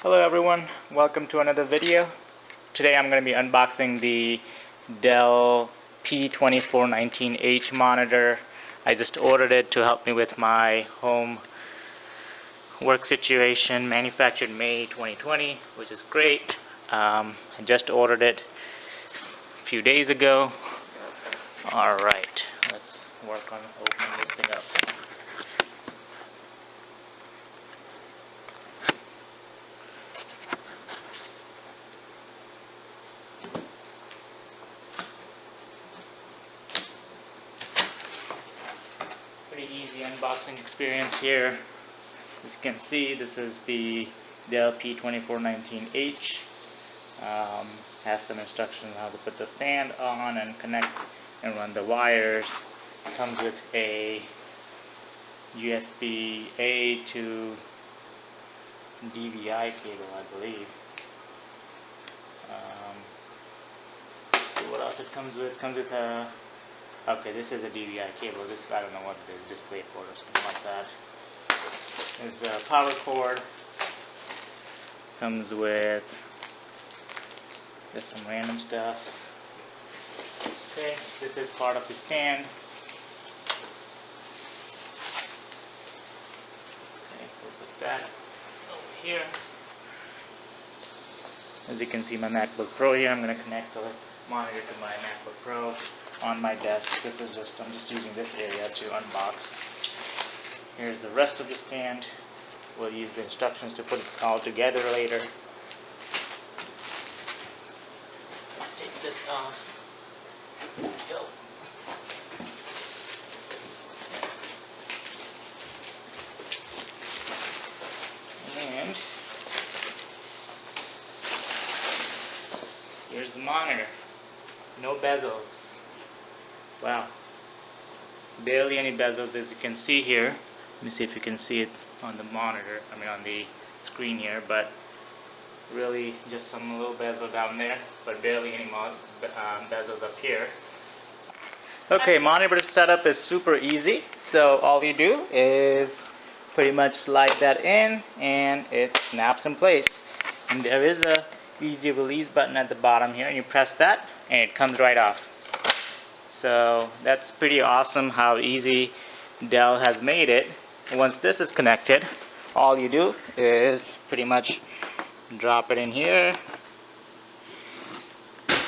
Hello everyone, welcome to another video. Today I'm going to be unboxing the Dell P2419H monitor. I just ordered it to help me with my home work situation, manufactured May 2020, which is great. I just ordered it a few days ago. Alright, let's work on opening this thing up. Pretty easy unboxing experience here. As you can see, this is the Dell P2419H. Has some instructions on how to put the stand on and connect and run the wires. Comes with a USB-A to DVI cable, I believe. So what else it comes with? Comes with a okay, this is a DVI cable. This, I don't know what it is, display port or something like that. There's a power cord. Comes with just some random stuff. Okay, this is part of the stand. Okay, we'll put that over here. As you can see, my MacBook Pro here. I'm going to connect the monitor to my MacBook Pro on my desk. This is just, I'm just using this area to unbox. Here's the rest of the stand. We'll use the instructions to put it all together later. Let's take this off. There we go. And here's the monitor. No bezels. Wow. Barely any bezels, as you can see here. Let me see if you can see it on the monitor, on the screen here, but really just some little bezel down there, but barely any bezels up here. Okay, monitor setup is super easy. So all you do is pretty much slide that in and it snaps in place. And there is a easy release button at the bottom here, and you press that and it comes right off. So that's pretty awesome how easy Dell has made it. Once this is connected, all you do is pretty much drop it in here,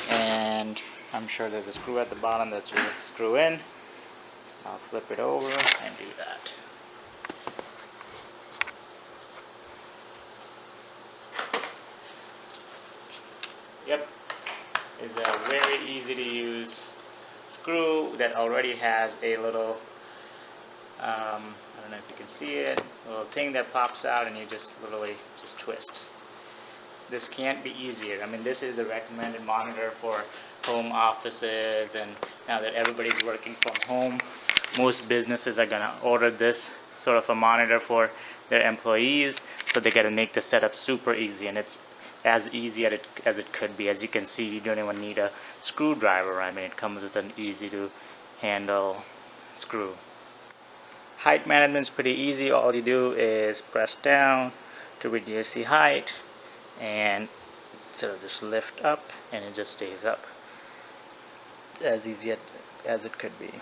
and I'm sure there's a screw at the bottom that you screw in. I'll flip it over and do that. Yep, it's a very easy to use screw that already has a little I don't know if you can see it, a little thing that pops out, and you just literally just twist. This can't be easier. This is a recommended monitor for home offices, and now that everybody's working from home, most businesses are gonna order this sort of a monitor for their employees, so they gotta make the setup super easy, and it's as easy as it could be. As you can see, you don't even need a screwdriver. It comes with an easy to handle screw. Height management is pretty easy. All you do is press down to reduce the height, and sort of just lift up, and it just stays up. As easy as it could be.